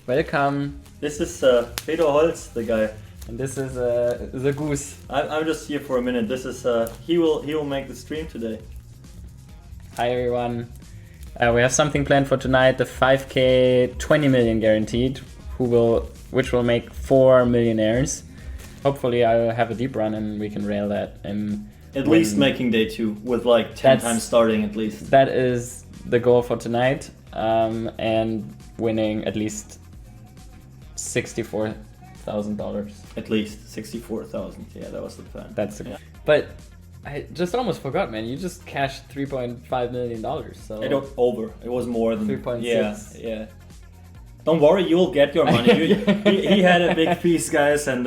Welcome. This is Fedor Holz, the guy. And this is the goose. I'm just here for a minute. This is he will make the stream today. Hi everyone. We have something planned for tonight. The 5K 20 million guaranteed, which will make 4 millionaires. Hopefully I'll have a deep run and we can rail that. And at least making day 2 with like 10 times starting at least. That is the goal for tonight. And winning at least $64,000. At least 64,000. Yeah, that was the plan. That's the But I just almost forgot, man. You just cashed $3.5 million. So I don't over. It was more than 3.6. Yeah. Don't worry, you'll get your money. He had a big piece, guys, and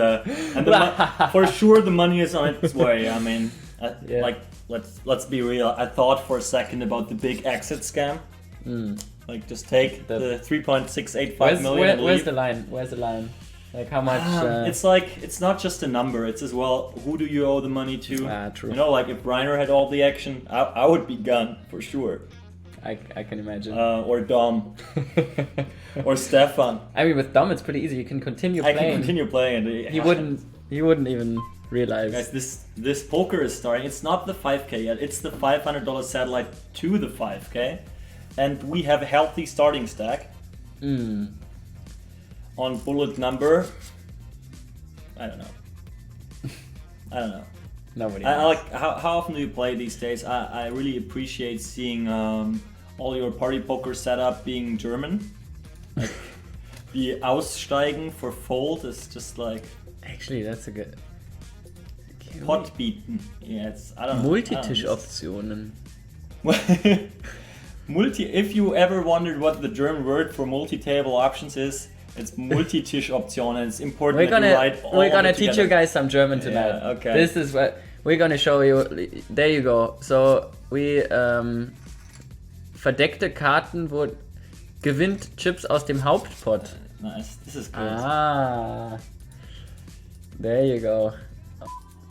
for sure the money is on its way. I mean, like let's be real. I thought for a second about the big exit scam. Like just take the 3.685 million. Where's the line? Where's the line? Like how much? It's like it's not just a number. It's as well who do you owe the money to? True. You know, like if Reiner had all the action, I would be gone for sure. I can imagine. Or Dom. Or Stefan. I mean, with Dom, it's pretty easy. You can continue playing. I can continue playing. He wouldn't even realize. Guys, this poker is starting. It's not the 5K yet. It's the $500 satellite to the 5K, and we have a healthy starting stack. On bullet number, I don't know. Nobody. I like how often do you play these days? I really appreciate seeing all your party poker setup being German. Like the Aussteigen for fold is just like. Actually, that's a good. Pot beaten. Yeah, it's I don't know. Multitisch-Optionen. If you ever wondered what the German word for multi-table options is, it's Multitisch-Optionen. It's important that you write all We're gonna of it teach together. you guys some German tonight. Yeah, okay. This is what we're gonna show you. There you go. So we verdeckte Karten gewinnt Chips aus dem Hauptpot. Nice. This is good. Ah. There you go.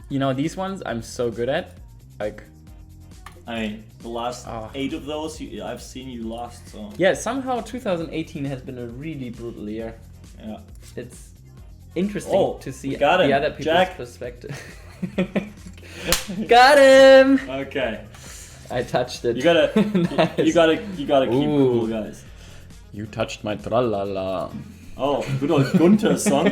You know, these ones I'm so good at. Like, I mean, the last 8 of those I've seen you lost. So yeah, somehow 2018 has been a really brutal year. Yeah, it's interesting to see the other people's Jack. perspective. Got him. Okay. I touched it. You gotta, Nice. you gotta keep cool, guys. You touched my tralala. Oh, good old Gunther song.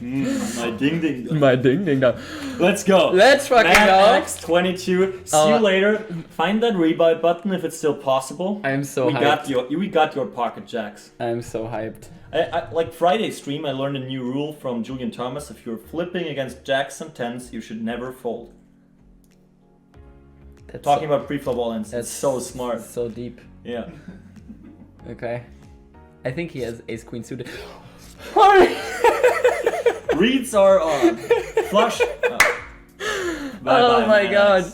My ding ding dong. My ding ding dong. Let's go. Let's fucking go. X22. See you later. Find that rebuy button if it's still possible. I'm so hyped. We got your pocket jacks. I'm so hyped. I like Friday stream. I learned a new rule from Julian Thomas. If you're flipping against jacks and tens, you should never fold. Talking about pre-flop all-ins. That's so smart. So deep. Yeah. Okay. I think he has ace queen suited. Reads are on. Flush. Oh my god.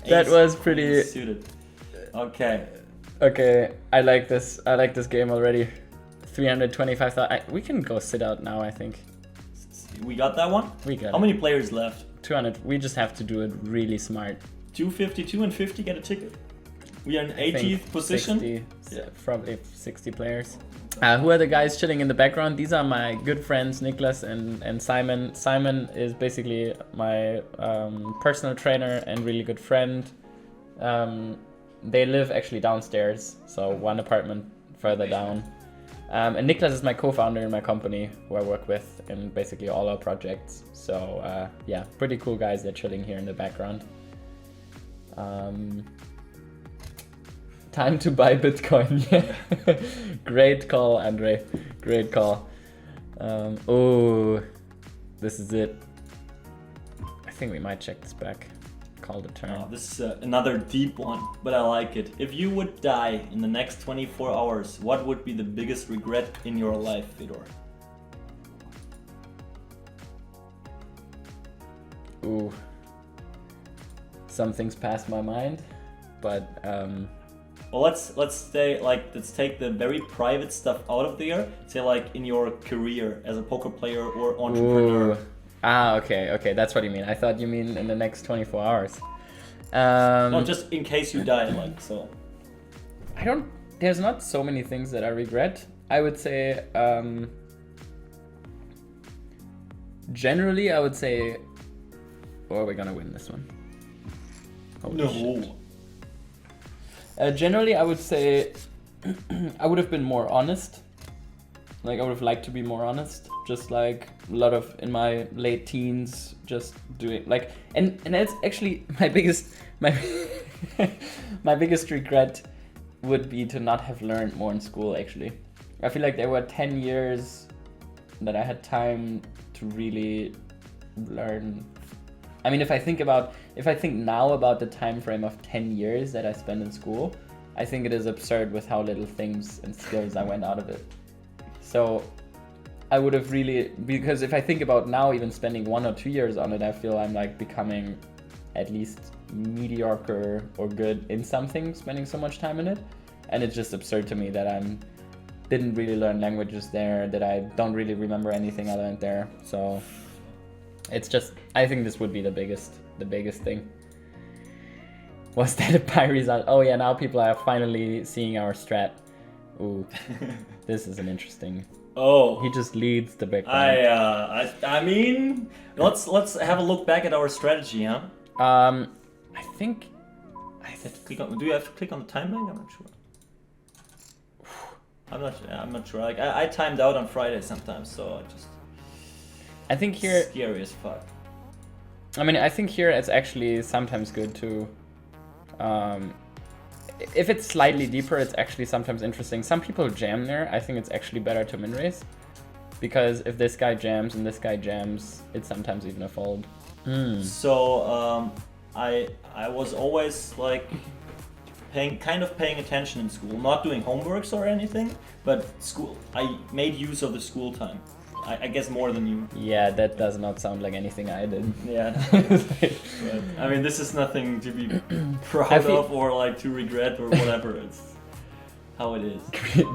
That was pretty suited. Okay. Okay, I like this. I like this game already. 325,000. We can go sit out now, I think. We got that one? We got it. How many players left? 200. We just have to do it really smart. 252 and 50 get a ticket. We are in 80th position. 60, probably 60 players. Who are the guys chilling in the background? These are my good friends, Niklas and Simon. Simon is basically my personal trainer and really good friend. They live actually downstairs, so one apartment further down. And Niklas is my co-founder in my company, who I work with in basically all our projects. So yeah, pretty cool guys. They're chilling here in the background. Time to buy Bitcoin. Great call, Andre. Great call. Oh, this is it. I think we might check this back. Call the turn. Oh, this is another deep one, but I like it. If you would die in the next 24 hours, what would be the biggest regret in your life, Fedor? Ooh. Some things pass my mind, but well, let's take the very private stuff out of there. Say like in your career as a poker player or entrepreneur. Ooh. Okay, that's what you mean. I thought you mean in the next 24 hours. No, just in case you die, like so. There's not so many things that I regret. I would say generally I would say, oh, we're gonna win this one. Holy shit. Generally I would say I would have been more honest. Like I would have liked to be more honest. Just like a lot of in my late teens, just doing like, and that's actually my biggest my biggest regret would be to not have learned more in school. Actually, I feel like there were 10 years that I had time to really learn. I mean, if I think now about the time frame of 10 years that I spent in school, I think it is absurd with how little things and skills I went out of it. So I would have really, because if I think about now even spending 1 or 2 years on it, I feel I'm like becoming at least mediocre or good in something, spending so much time in it. And it's just absurd to me that didn't really learn languages there, that I don't really remember anything I learned there. So it's just, I think this would be the biggest thing. Was that a pie result? Oh yeah, now people are finally seeing our strat. Ooh, this is an interesting. Oh, he just leads the background. I mean, let's have a look back at our strategy, huh? I think. Do you have to click on the timeline? I'm not sure. I'm not sure. Like I timed out on Friday sometimes, so I think here. Scary as fuck. I mean, I think here it's actually sometimes good to. If it's slightly deeper, it's actually sometimes interesting. Some people jam there. I think it's actually better to min raise, because if this guy jams and this guy jams, it's sometimes even a fold. So I was always like paying attention in school, not doing homeworks or anything, but school. I made use of the school time. I guess more than you. Yeah, that does not sound like anything I did. Yeah. But, I mean, this is nothing to be proud of or like to regret or whatever. It's how it is.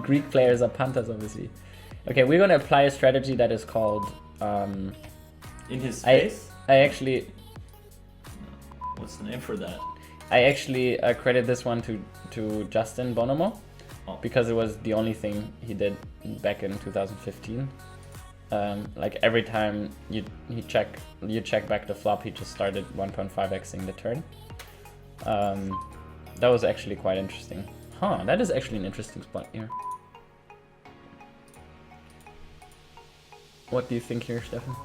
Greek players are punters, obviously. Okay, we're gonna apply a strategy that is called. In his face. I actually. What's the name for that? I actually credit this one to Justin Bonomo, because it was the only thing he did back in 2015. Like every time you check back the flop, he just started 1.5xing the turn. That was actually quite interesting. Huh, that is actually an interesting spot here. What do you think here, Stefan?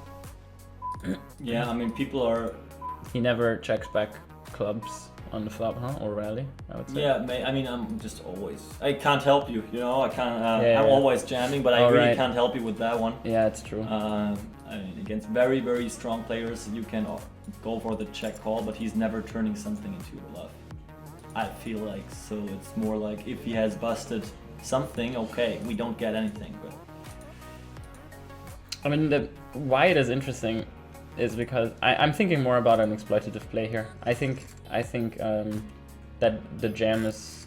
Yeah, I mean, people are... He never checks back clubs on the flop, huh? Or rally, I would say. Yeah, I mean, I'm just always... I can't help you, you know? I can't... Yeah. I'm always jamming, but I really can't help you with that one. Yeah, it's true. I mean, against very, very strong players, you can go for the check call, but he's never turning something into a bluff. I feel like, so it's more like if he has busted something, okay, we don't get anything, but... I mean, why it is interesting is because I'm thinking more about an exploitative play here. I think that the jam is...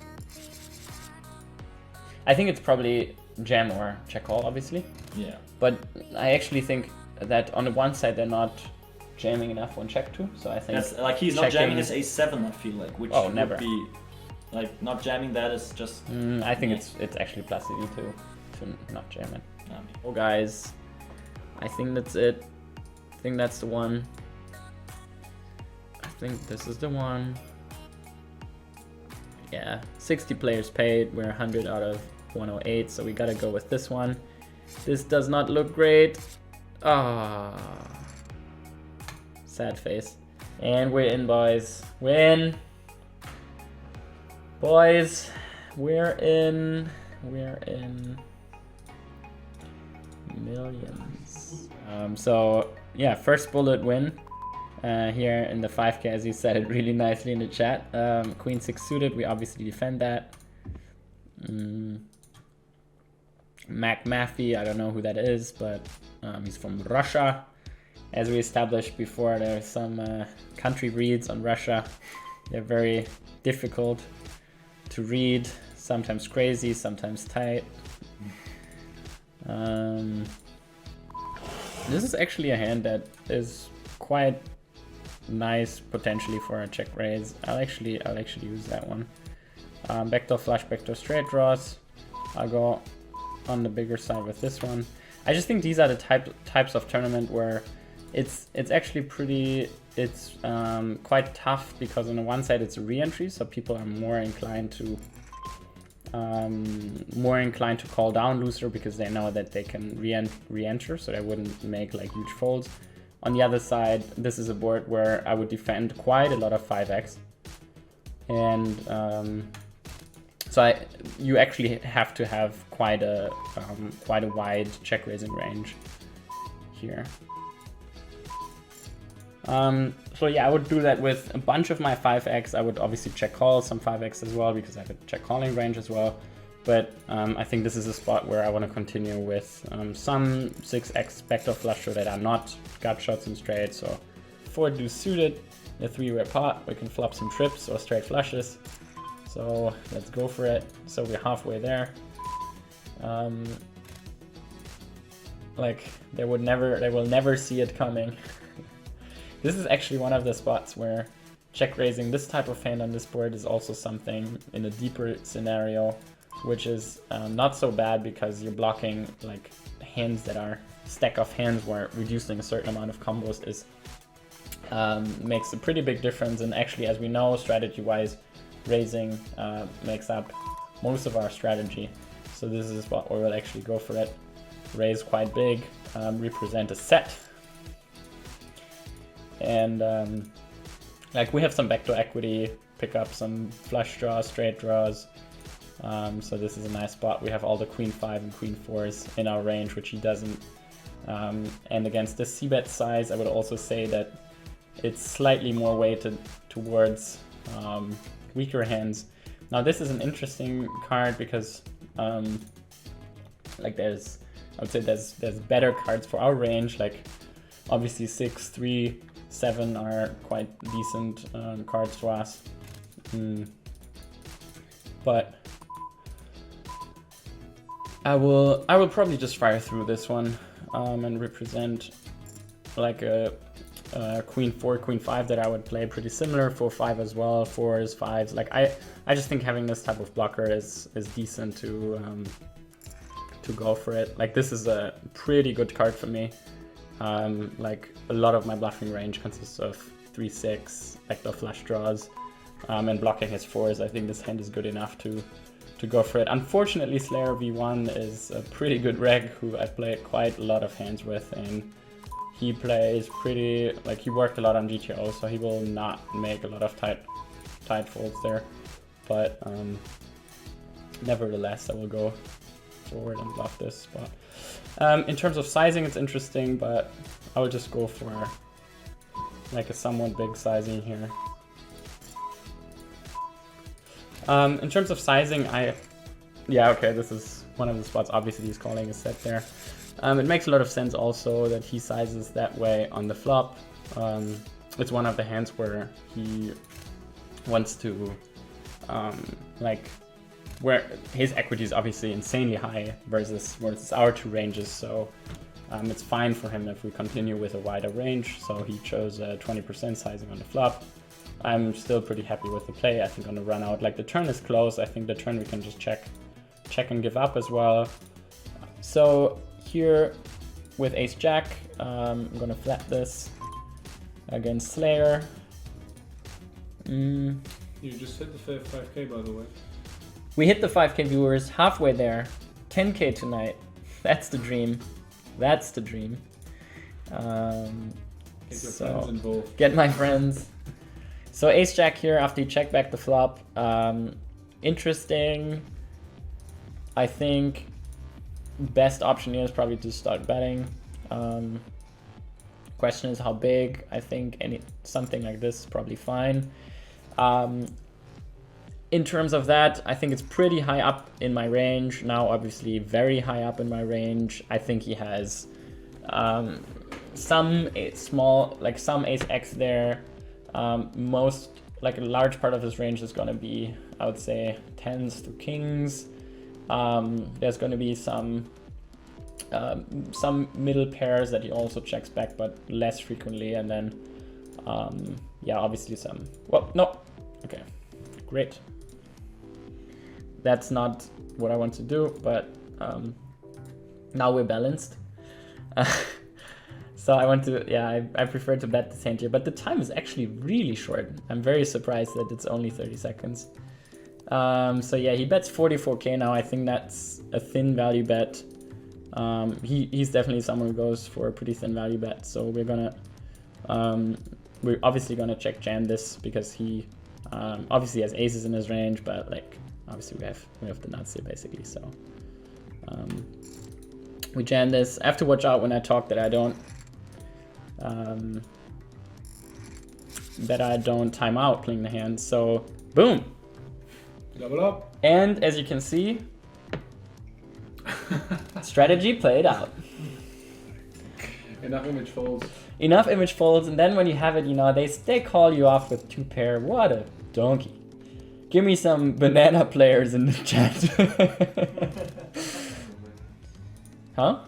I think it's probably jam or check call, obviously. Yeah. But I actually think that on the one side they're not jamming enough on check two, so I think... That's, like he's not jamming his ace7, I feel like, which never. would be... Like, not jamming that is just... I think it's actually plus EV to not jam it. Oh guys, I think that's it. I think that's the one. I think this is the one. Yeah, 60 players paid. We're 100 out of 108, so we gotta go with this one. This does not look great. Ah, sad face. And we're in, boys. We're in. Boys, we're in millions. So yeah, first bullet win here in the 5K, as you said it really nicely in the chat. Queen 6 suited, we obviously defend that. Mac Maffey, I don't know who that is, but he's from Russia. As we established before, there's some country reads on Russia. They're very difficult to read, sometimes crazy, sometimes tight. This is actually a hand that is quite nice potentially for a check raise. I'll actually use that one. Backdoor flush, backdoor straight draws. I'll go on the bigger side with this one. I just think these are the types of tournament where it's actually pretty, it's quite tough, because on the one side it's a re-entry, so people are more inclined to call down looser because they know that they can re-enter, so they wouldn't make like huge folds. On the other side, this is a board where I would defend quite a lot of 5x, and so you actually have to have quite a wide check raising range here. So yeah, I would do that with a bunch of my 5x. I would obviously check call some 5x as well, because I have a check calling range as well. But I think this is a spot where I want to continue with some 6x backdoor flush draw that are not gut shots and straight. So 4 deuce suited, a 3-way pot, we can flop some trips or straight flushes. So let's go for it. So we're halfway there. Like they will never see it coming. This is actually one of the spots where check raising this type of hand on this board is also something in a deeper scenario, which is not so bad, because you're blocking like hands that are stack of hands where reducing a certain amount of combos is makes a pretty big difference. And actually, as we know, strategy-wise, raising makes up most of our strategy. So this is a spot where we'll actually go for it. Raise quite big, represent a set. And like we have some backdoor equity, pick up some flush draws, straight draws. So this is a nice spot. We have all the queen 5 and queen 4s in our range, which he doesn't. And against this c-bet size, I would also say that it's slightly more weighted towards weaker hands. Now this is an interesting card because like I would say there's better cards for our range, like obviously 6, 3, 7 are quite decent cards for us. But I will probably just fire through this one and represent like a queen 4, queen 5 that I would play pretty similar, 4, 5 as well, 4s, 5s. Like I just think having this type of blocker is decent to go for it. Like this is a pretty good card for me. Like a lot of my bluffing range consists of 3, 6 backdoor flush draws, and blocking his 4s. I think this hand is good enough to go for it. Unfortunately, Slayer V1 is a pretty good reg who I played quite a lot of hands with, and he plays pretty, like he worked a lot on GTO, so he will not make a lot of tight folds there. But nevertheless, I will go forward and bluff this spot. In terms of sizing, it's interesting, but I will just go for like a somewhat big sizing here. In terms of sizing, yeah, okay, this is one of the spots. Obviously, he's calling a set there. It makes a lot of sense also that he sizes that way on the flop. It's one of the hands where he wants to, like, where his equity is obviously insanely high versus our two ranges. So it's fine for him if we continue with a wider range. So he chose 20% sizing on the flop. I'm still pretty happy with the play. I think on the run out, like the turn is close. I think the turn we can just check and give up as well. So here with ace jack, I'm gonna flat this against Slayer. You just hit the 5k, by the way. We hit the 5k viewers, halfway there. 10k tonight. That's the dream. That's the dream. Get your friends involved. Get my friends. So ace jack here after you check back the flop. Interesting. I think best option here is probably to start betting. Question is how big. I think something like this is probably fine. In terms of that, I think it's pretty high up in my range. Now, obviously, very high up in my range. I think he has some small, like some ace X there. Like a large part of his range is going to be, I would say, 10s to kings. There's going to be some middle pairs that he also checks back, but less frequently. And then, yeah, obviously some, well, no, okay, great. That's not what I want to do, but Now we're balanced. So I want to, yeah, I prefer to bet this hand here, but the time is actually really short. I'm very surprised that it's only 30 seconds. So yeah, he bets 44k now. I think that's a thin value bet. He's definitely someone who goes for a pretty thin value bet. So we're gonna, we're obviously gonna check jam this because he obviously has aces in his range, but like obviously we have the nuts here basically. So we jam this. I have to watch out when I talk that I don't time out playing the hand. So boom. Double up. And as you can see, strategy played out. Enough image folds. Enough image folds, and then when you have it, you know, they call you off with 2 pair. What a donkey. Give me some banana players in the chat. Huh?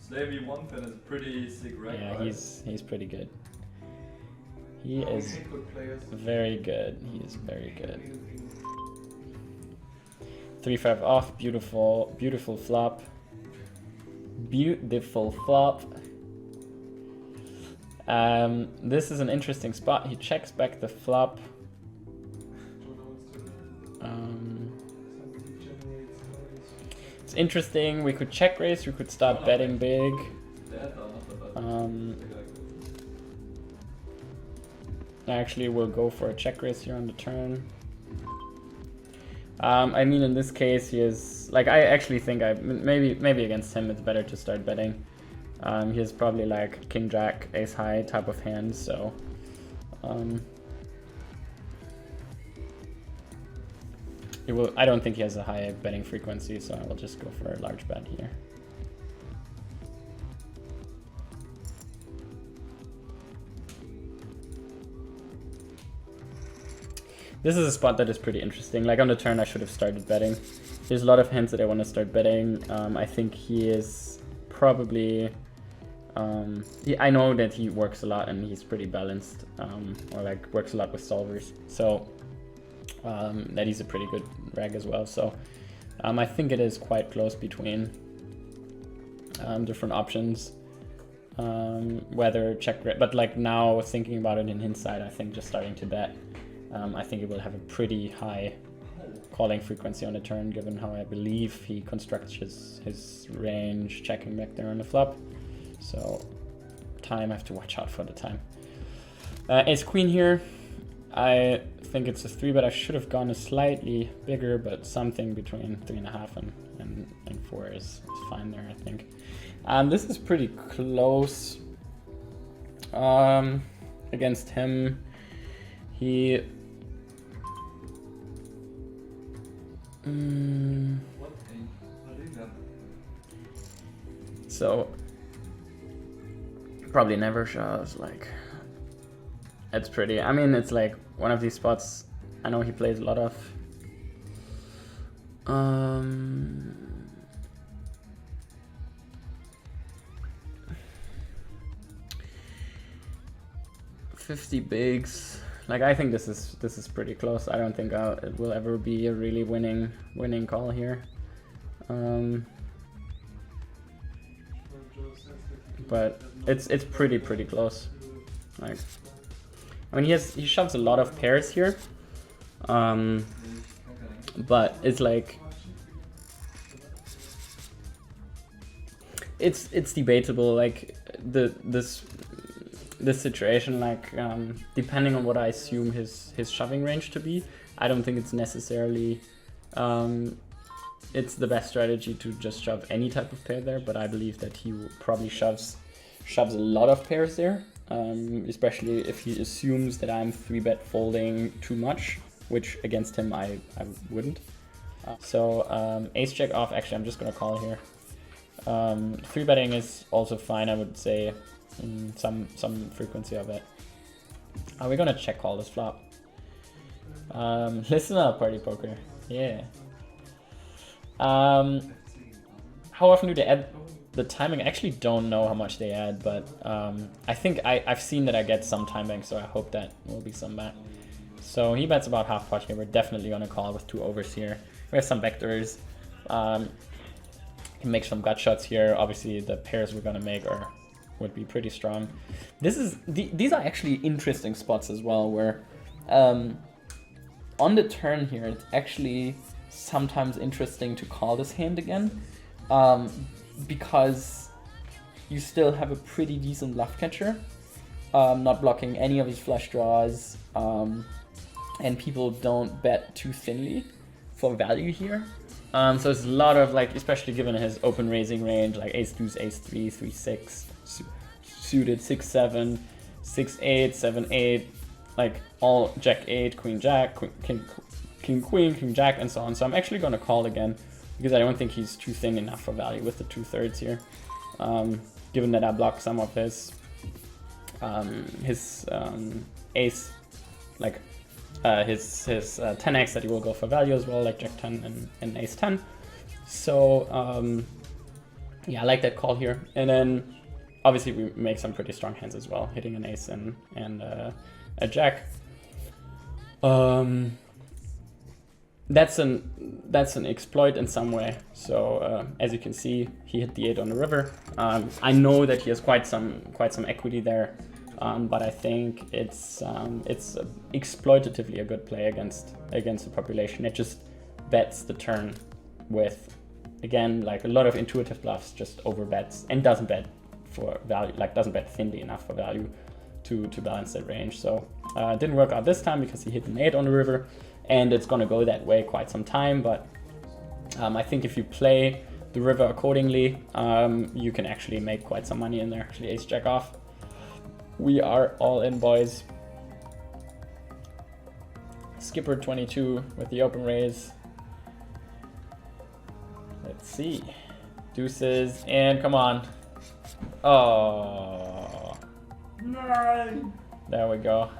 Slavey 1 pin is pretty sick, right? Yeah, right? he's pretty good. He is very good. He is very good. 3-5 off, beautiful, beautiful flop. Beautiful flop. This is an interesting spot. He checks back the flop. It's interesting. We could check raise. We could start betting big. Actually, we'll go for a check raise here on the turn. I mean, in this case, he is like, I actually think maybe against him it's better to start betting. He has probably like king jack ace high type of hands, so I don't think he has a high betting frequency, so I will just go for a large bet here. This is a spot that is pretty interesting. Like on the turn, I should have started betting. There's a lot of hands that I want to start betting. I think he is probably... I know that he works a lot and he's pretty balanced, or like works a lot with solvers. So that he's a pretty good rag as well. So I think it is quite close between different options. Whether check, but like now thinking about it in hindsight, I think just starting to bet. I think it will have a pretty high calling frequency on the turn, given how I believe he constructs his range checking back there on the flop. So time, I have to watch out for the time. Ace queen here. I think it's a 3-bet. I should have gone a slightly bigger, but something between 3.5 and 4 is fine there, I think. This is pretty close against him. He... So probably never shoves, like it's pretty, I mean, it's like one of these spots I know he plays a lot of. 50 bigs. Like I think this is pretty close. I don't think it will ever be a really winning call here. But it's pretty close. Like, I mean, he shoves a lot of pairs here. But it's like it's debatable. Like this situation, like depending on what I assume his shoving range to be, I don't think it's necessarily it's the best strategy to just shove any type of pair there, but I believe that he probably shoves a lot of pairs there, especially if he assumes that I'm 3-bet folding too much, which against him I wouldn't. So ace jack off, actually I'm just gonna call here. 3-betting is also fine, I would say. Some frequency of it. Are we gonna check call this flop? Listen up, party poker. Yeah. How often do they add the timing? I actually don't know how much they add, but I think I've seen that I get some timing, so I hope that will be some back. So he bets about half pot here. We're definitely gonna call with 2 overs here. We have some vectors. can make some gut shots here. Obviously, the pairs we're gonna make would be pretty strong. These are actually interesting spots as well, where on the turn here, it's actually sometimes interesting to call this hand again, because you still have a pretty decent bluff catcher, not blocking any of his flush draws, and people don't bet too thinly for value here. So there's a lot of, like, especially given his open raising range, like ace deuce, ace three, 3-6, suited 6-7, 6-8, 7-8, like all jack 8, queen jack, king queen, king jack, and so on. So I'm actually going to call again because I don't think he's too thin enough for value with the 2/3 here. Given that I block some of his ace, like his 10x that he will go for value as well, like jack 10 and ace 10. So yeah, I like that call here. And then obviously we make some pretty strong hands as well, hitting an ace and a jack. That's an exploit in some way. So as you can see, he hit the 8 on the river. I know that he has quite some equity there, but I think it's exploitatively a good play against the population. It just bets the turn with, again, like a lot of intuitive bluffs, just over bets and doesn't bet for value, like doesn't bet thinly enough for value to balance that range. So it didn't work out this time because he hit an 8 on the river. And it's going to go that way quite some time, but I think if you play the river accordingly, you can actually make quite some money in there. Actually, ace jack off. We are all in, boys. Skipper 22 with the open raise. Let's see. Deuces, and come on. Oh. No. There we go.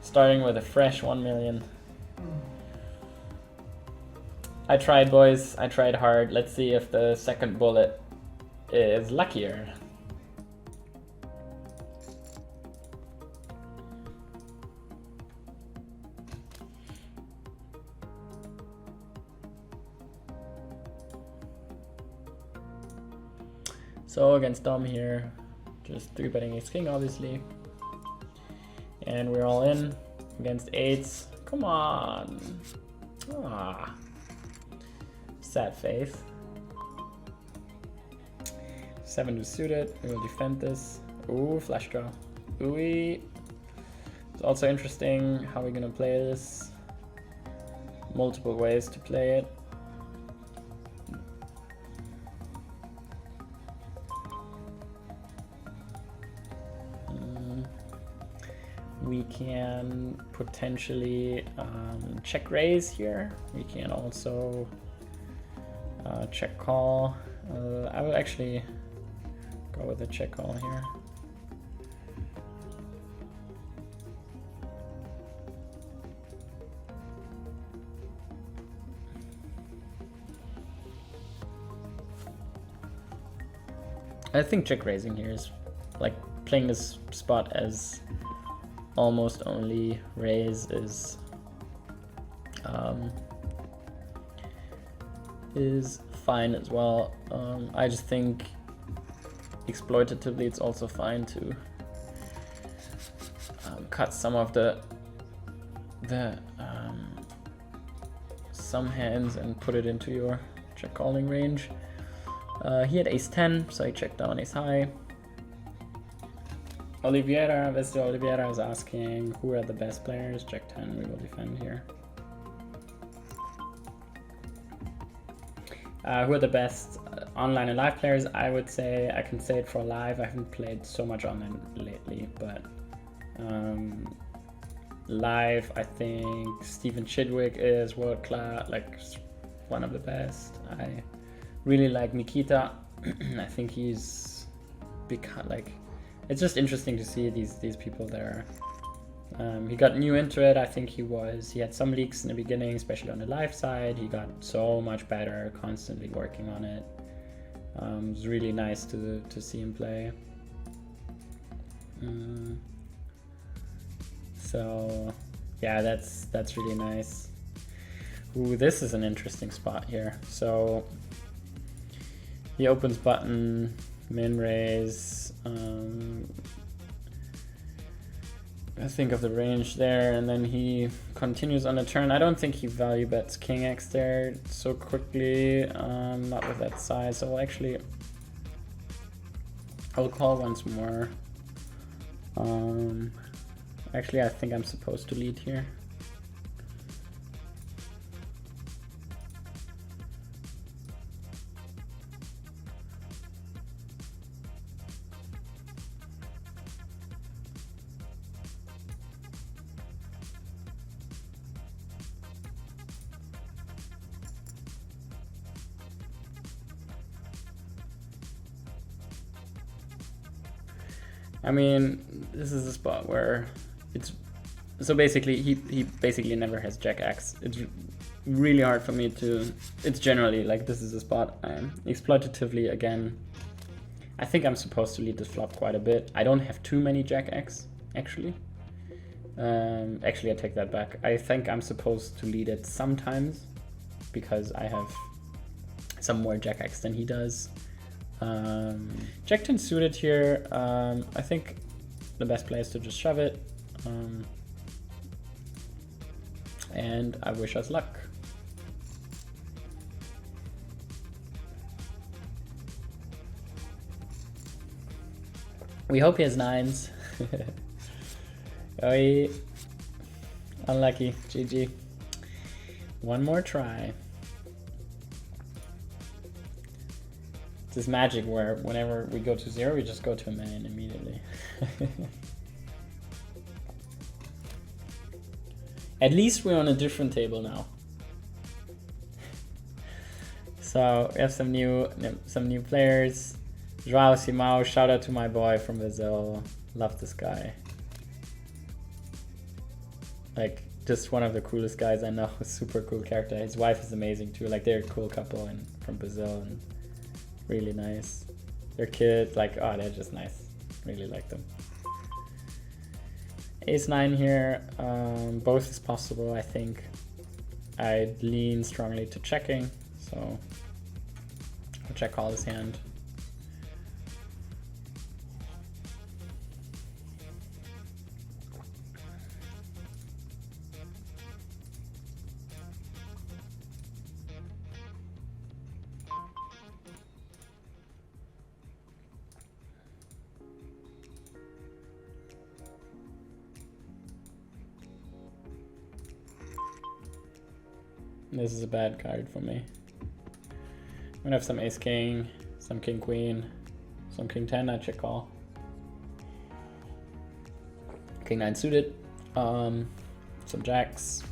Starting with a fresh 1 million. I tried, boys. I tried hard. Let's see if the second bullet is luckier. So against Dom here, just 3-betting ace king, obviously. And we're all in against 8s. Come on. Ah. Sad face. 7 to suited. We will defend this. Ooh, flush draw. Ooh. It's also interesting how we're gonna play this. Multiple ways to play it. We can potentially check raise here. We can also check call. I will actually go with a check call here. I think check raising here is like playing this spot as almost only raise is fine as well. I just think exploitatively it's also fine to cut some of the some hands and put it into your check calling range. He had ace 10, so I checked down ace high. Oliveira, Mr. Oliveira is asking who are the best players. Jack 10, we will defend here. Who are the best online and live players? I would say, I can say it for live. I haven't played so much online lately, but live, I think Stephen Chidwick is world class, like one of the best. I really like Nikita. I think he's become like, it's just interesting to see these people there. He got new into it. I think he had some leaks in the beginning, especially on the live side. He got so much better, constantly working on it. It was really nice to see him play. So yeah, that's really nice. Ooh, this is an interesting spot here. So He opens button, min raise. I think of the range there, and then he continues on the turn. I don't think he value bets king x there so quickly, not with that size. So actually, I'll call once more. Actually, I think I'm supposed to lead here. I mean, this is a spot where it's so basically he basically never has jack x. It's really hard for me to. It's generally like this is a spot I'm exploitatively again. I think I'm supposed to lead this flop quite a bit. I don't have too many jack x actually. Actually, I take that back. I think I'm supposed to lead it sometimes because I have some more jack x than he does. Jack 10 suited here. I think the best play is to just shove it. And I wish us luck. We hope he has nines. Oi. Unlucky. GG. One more try. This magic where whenever we go to 0, we just go to a man immediately. At least we're on a different table now. So we have some new players. Joao Simão, shout out to my boy from Brazil. Love this guy. Like just one of the coolest guys I know. Super cool character. His wife is amazing too. Like they're a cool couple and from Brazil and really nice. Their kids, like, oh, they're just nice. Really like them. Ace 9 here. Both is possible, I think. I'd lean strongly to checking, so I'll check call his hand. This is a bad card for me. I'm gonna have some ace king, some king queen, some king 10. I check call. King 9 suited, some jacks,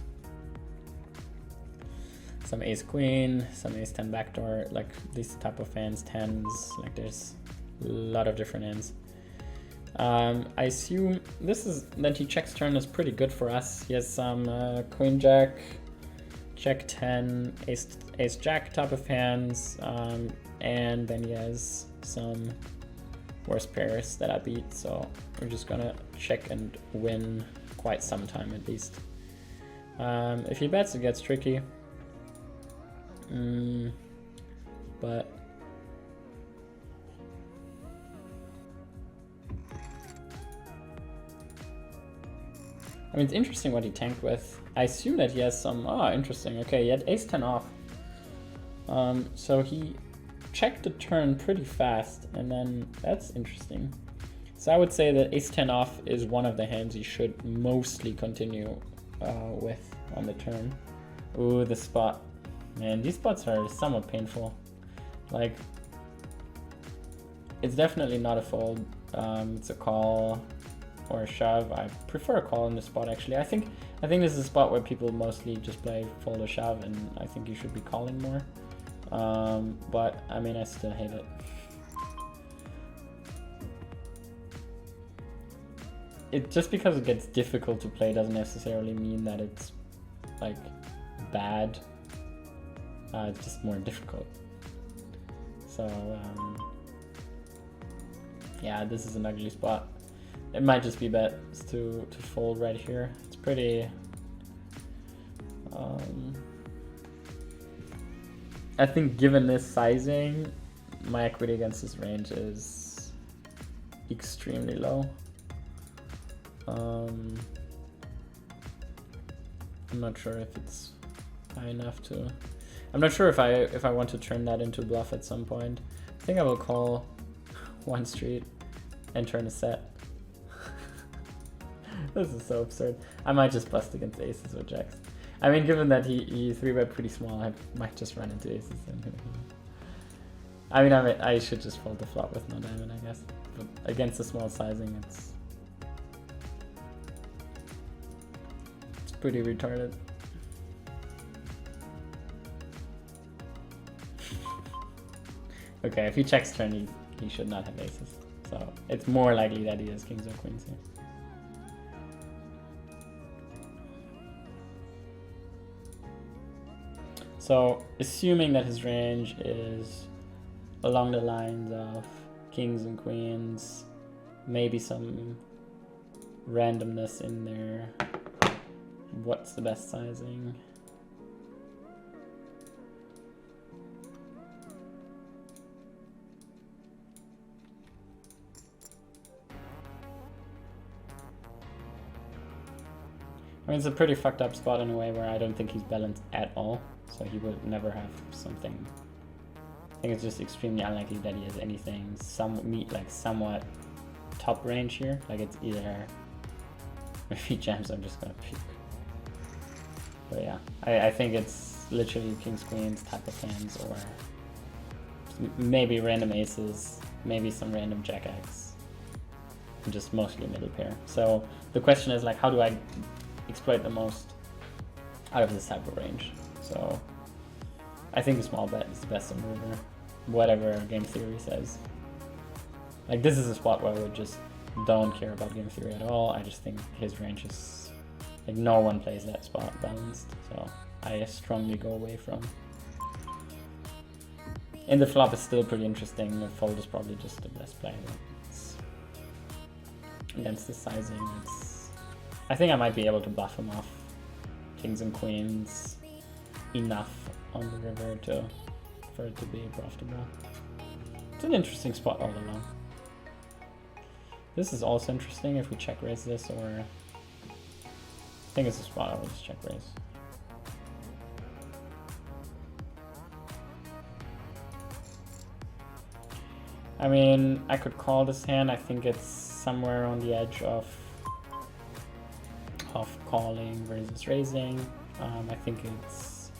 some ace queen, some ace 10 backdoor. Like these type of hands, 10s. Like there's a lot of different hands. I assume this is that he checks turn is pretty good for us. He has some queen jack. Jack 10, ace jack type of hands, and then he has some worse pairs that I beat, so we're just gonna check and win quite some time at least. If he bets, it gets tricky, but I mean, it's interesting what he tanked with. I assume that he has some, interesting. Okay, he had ace 10 off. So he checked the turn pretty fast, and then that's interesting. So I would say that ace 10 off is one of the hands he should mostly continue with on the turn. Ooh, the spot. Man, these spots are somewhat painful. Like, it's definitely not a fold. It's a call or a shove. I prefer a call in this spot actually. I think this is a spot where people mostly just play fold or shove, and I think you should be calling more. But I mean, I still hate it. Just because it gets difficult to play doesn't necessarily mean that it's like bad. It's just more difficult. So yeah, this is an ugly spot. It might just be best to fold right here. It's pretty. I think given this sizing, my equity against this range is extremely low. I'm not sure if it's high enough to. I'm not sure if I want to turn that into bluff at some point. I think I will call one street and turn a set. This is so absurd. I might just bust against aces or jacks. I mean, given that he 3-bet pretty small, I might just run into aces. I mean, I should just fold the flop with no diamond, I guess. But against the small sizing, it's pretty retarded. Okay, if he checks turn, he should not have aces. So it's more likely that he has kings or queens here. So assuming that his range is along the lines of kings and queens, maybe some randomness in there. What's the best sizing? I mean, it's a pretty fucked up spot in a way where I don't think he's balanced at all. So he would never have something. I think it's just extremely unlikely that he has anything somewhat top range here. Like it's either if he jams, I'm just gonna puke. But yeah, I think it's literally kings queens type of hands, or maybe random aces, maybe some random jack X, and just mostly middle pair. So the question is like, how do I exploit the most out of this type of range? So I think the small bet is the best mover, whatever game theory says. Like this is a spot where I would just don't care about game theory at all. I just think his range is like no one plays that spot balanced, so I strongly go away from. And the flop is still pretty interesting. The fold is probably just the best play. It's, against the sizing, I think I might be able to bluff him off kings and queens enough on the river for it to be profitable. It's an interesting spot all along. This is also interesting if we check raise this, or I think it's a spot I will just check raise. I mean, I could call this hand. I think it's somewhere on the edge of calling versus raising. I think it's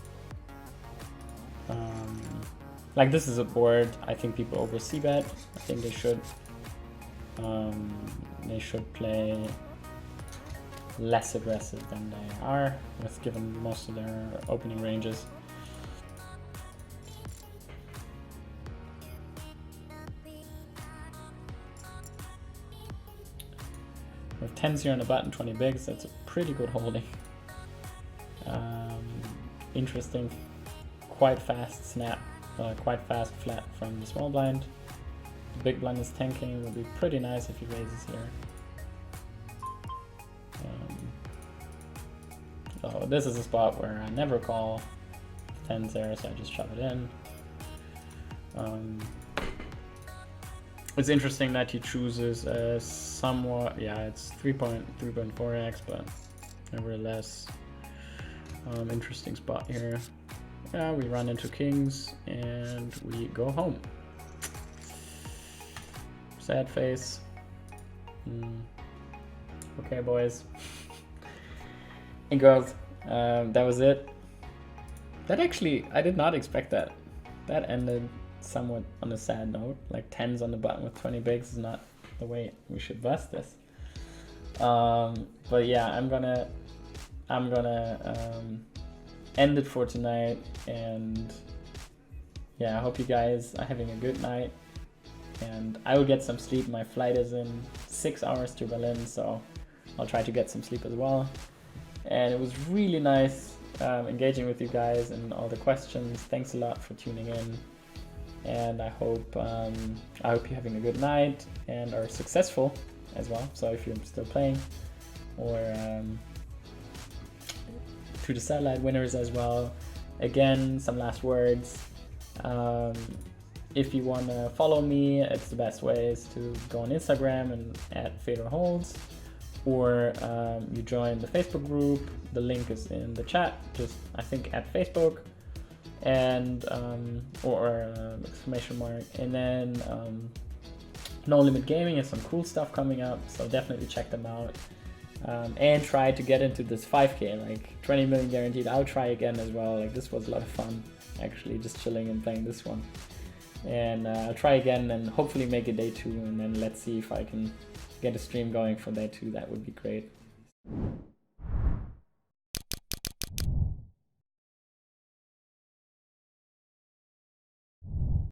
like this is a board. I think people over c-bet. I think they should play less aggressive than they are, with given most of their opening ranges. With 10-0 on the button, 20 bigs, that's a pretty good holding. Interesting, quite fast snap, quite fast flat from the small blind. The big blind is tanking, it would be pretty nice if he raises here. So this is a spot where I never call 10s there, so I just shove it in. It's interesting that he chooses a somewhat, yeah, it's 3.4x, but nevertheless, interesting spot here. Yeah, we run into kings and we go home. Sad face. Okay, boys and girls, that was it. That actually, I did not expect that. That ended somewhat on a sad note. Like 10s on the button with 20 bigs is not the way we should bust this. But yeah, I'm gonna end it for tonight, and yeah, I hope you guys are having a good night, and I will get some sleep. My flight is in 6 hours to Berlin, so I'll try to get some sleep as well. And it was really nice engaging with you guys and all the questions. Thanks a lot for tuning in, and I hope you're having a good night and are successful as well. So if you're still playing, or to the satellite winners as well. Again, some last words. if you want to follow me, it's the best way is to go on Instagram and at Fedor Holz, or you join the Facebook group. The link is in the chat, just I think at Facebook, and or exclamation mark, and then No Limit Gaming has some cool stuff coming up, so definitely check them out. And try to get into this 5K, like 20 million guaranteed. I'll try again as well. Like this was a lot of fun, actually, just chilling and playing this one. And I'll try again and hopefully make a day 2, and then let's see if I can get a stream going for day 2. That would be great.